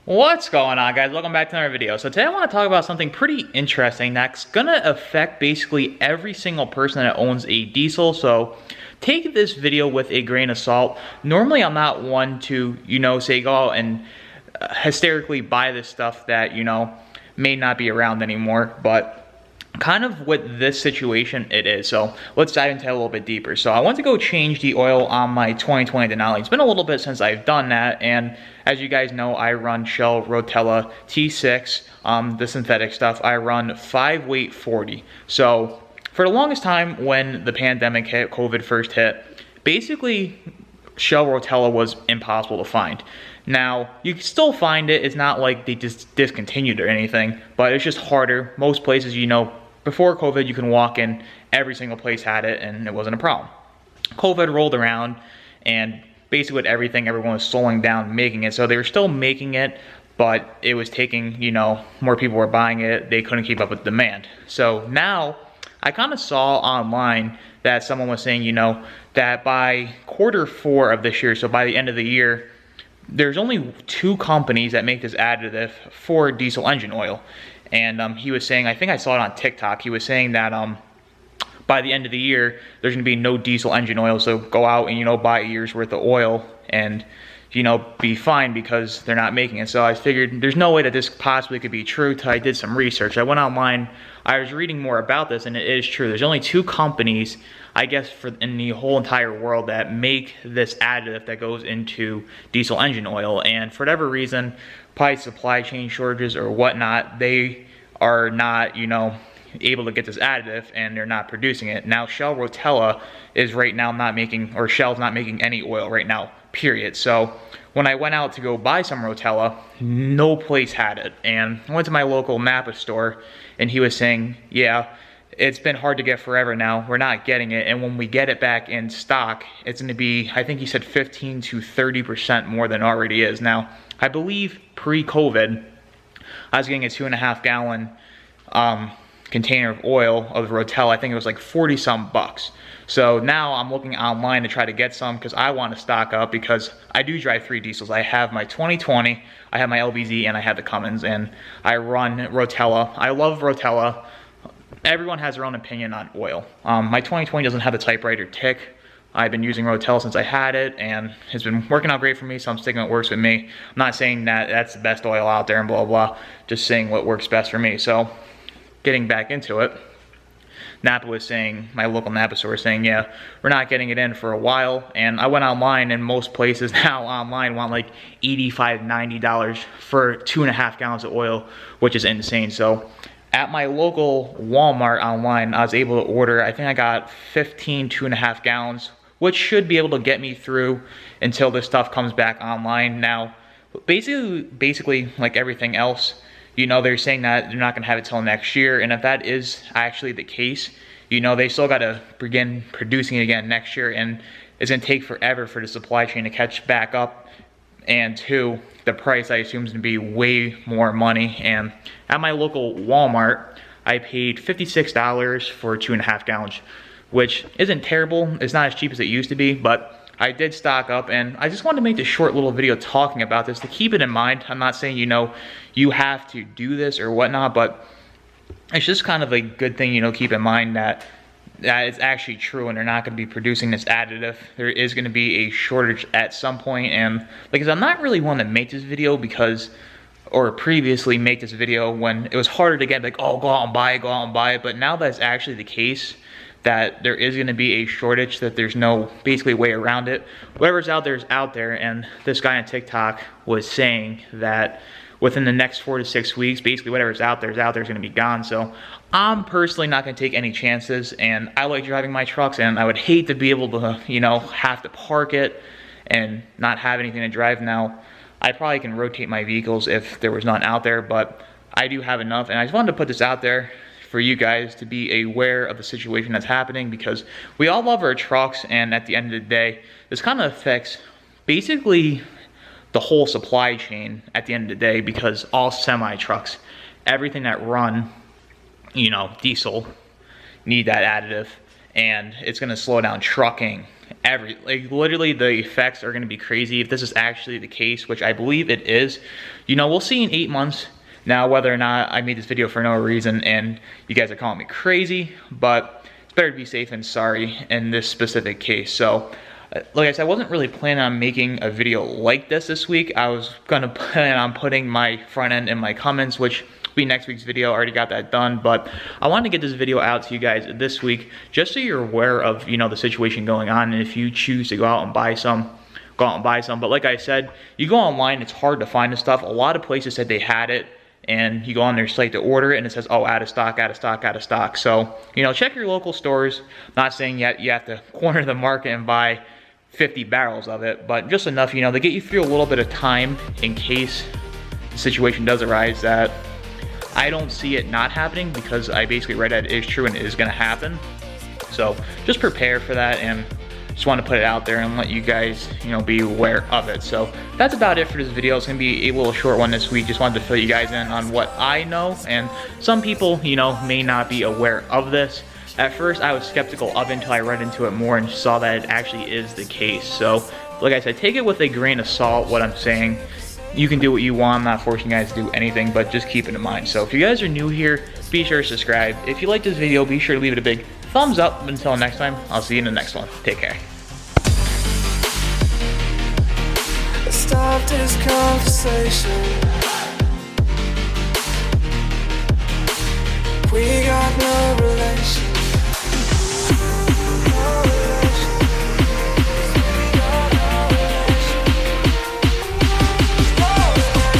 What's going on, guys? Welcome back to another video. So today I want to talk about something pretty interesting that's going to affect basically every single person that owns a diesel. So take this video with a grain of salt. Normally I'm not one to, say go out and hysterically buy this stuff that, may not be around anymore, but kind of with this situation it is. So let's dive into it a little bit deeper. So I went to go change the oil on my 2020 Denali. It's been a little bit since I've done that, and as you guys know, I run Shell Rotella T6, the synthetic stuff. I run 5 weight 40. So for the longest time when the pandemic hit, COVID first hit, basically Shell Rotella was impossible to find. Now, you can still find it. It's not like they just discontinued or anything, but it's just harder. Most places, before COVID, you can walk in, every single place had it, and it wasn't a problem. COVID rolled around, and basically with everything, everyone was slowing down making it. So they were still making it, but it was taking, more people were buying it. They couldn't keep up with demand. So now, I kind of saw online that someone was saying, that by Q4 of this year, so by the end of the year, there's only 2 companies that make this additive for diesel engine oil. And he was saying, I think I saw it on TikTok, he was saying that by the end of the year, there's gonna be no diesel engine oil, so go out and, buy a year's worth of oil and, be fine because they're not making it. So I figured there's no way that this possibly could be true till I did some research. I went online, I was reading more about this, and it is true. There's only 2 companies, I guess, in the whole entire world that make this additive that goes into diesel engine oil. And for whatever reason, probably supply chain shortages or whatnot, they are not, able to get this additive, and they're not producing it. Now Shell Rotella is right now not making, or Shell's not making any oil right now, period. So when I went out to go buy some Rotella, no place had it. And I went to my local Napa store, and he was saying, yeah, it's been hard to get forever now. We're not getting it, and when we get it back in stock, it's going to be, I think he said 15 to 30% more than it already is. Now, I believe pre-COVID, I was getting a 2.5 gallon container of oil of Rotella. I think it was like 40 some bucks. So now I'm looking online to try to get some because I want to stock up, because I do drive 3 diesels. I have my 2020, I have my LBZ, and I have the Cummins, and I run Rotella. I love Rotella. Everyone has their own opinion on oil. My 2020 doesn't have the typewriter tick. I've been using Rotella since I had it, and it's been working out great for me, so I'm sticking with what works with me. I'm not saying that that's the best oil out there and blah, blah, just saying what works best for me. So getting back into it, Napa was saying, my local Napa store was saying, yeah, we're not getting it in for a while. And I went online, and most places now online want like $85, $90 for 2.5 gallons of oil, which is insane. So at my local Walmart online, I was able to order, I think I got 15 2.5 gallons, which should be able to get me through until this stuff comes back online. Now, basically like everything else, they're saying that they're not gonna have it till next year. And if that is actually the case, they still gotta begin producing it again next year. And it's gonna take forever for the supply chain to catch back up. And 2, the price I assume is gonna be way more money. And at my local Walmart, I paid $56 for 2.5 gallons, which isn't terrible. It's not as cheap as it used to be, but I did stock up, and I just wanted to make this short little video talking about this to keep it in mind. I'm not saying, you have to do this or whatnot, but it's just kind of a good thing, keep in mind that is actually true, and they're not going to be producing this additive. There is going to be a shortage at some point, and like, I'm not really one to make this video or previously make this video when it was harder to get, like, oh, go out and buy it, but now that's actually the case, that there is going to be a shortage, that there's no basically way around it. Whatever's out there is out there, and this guy on TikTok was saying that within the next 4 to 6 weeks, basically whatever's out there is going to be gone. So I'm personally not going to take any chances, and I like driving my trucks, and I would hate to be able to, have to park it and not have anything to drive. Now, I probably can rotate my vehicles if there was none out there, but I do have enough, and I just wanted to put this out there for you guys to be aware of the situation that's happening, because we all love our trucks, and at the end of the day, this kind of affects basically the whole supply chain at the end of the day, because all semi trucks, everything that run, diesel, need that additive, and it's going to slow down trucking like literally the effects are going to be crazy if this is actually the case, which I believe it is. You know, we'll see in 8 months now whether or not I made this video for no reason and you guys are calling me crazy, but it's better to be safe than sorry in this specific case. So like I said, I wasn't really planning on making a video like this week. I was gonna plan on putting my front end in my comments, which will be next week's video. I already got that done, but I wanted to get this video out to you guys this week just so you're aware of, you know, the situation going on, and if you choose to go out and buy some, go out and buy some. But like I said, you go online, it's hard to find this stuff. A lot of places said they had it, and you go on their site to order it and it says, oh, out of stock, out of stock, out of stock. So, you know, check your local stores. Not saying yet you have to corner the market and buy 50 barrels of it, but just enough, you know, to get you through a little bit of time in case the situation does arise. That I don't see it not happening, because I basically read that it is true and it is going to happen. So just prepare for that, and just want to put it out there and let you guys, you know, be aware of it. So that's about it for this video. It's going to be a little short one this week. Just wanted to fill you guys in on what I know, and some people, you know, may not be aware of this. At first, I was skeptical of it until I read into it more and saw that it actually is the case. So, like I said, take it with a grain of salt, what I'm saying. You can do what you want. I'm not forcing you guys to do anything, but just keep it in mind. So if you guys are new here, be sure to subscribe. If you like this video, be sure to leave it a big thumbs up. Until next time, I'll see you in the next one. Take care. Stop this conversation.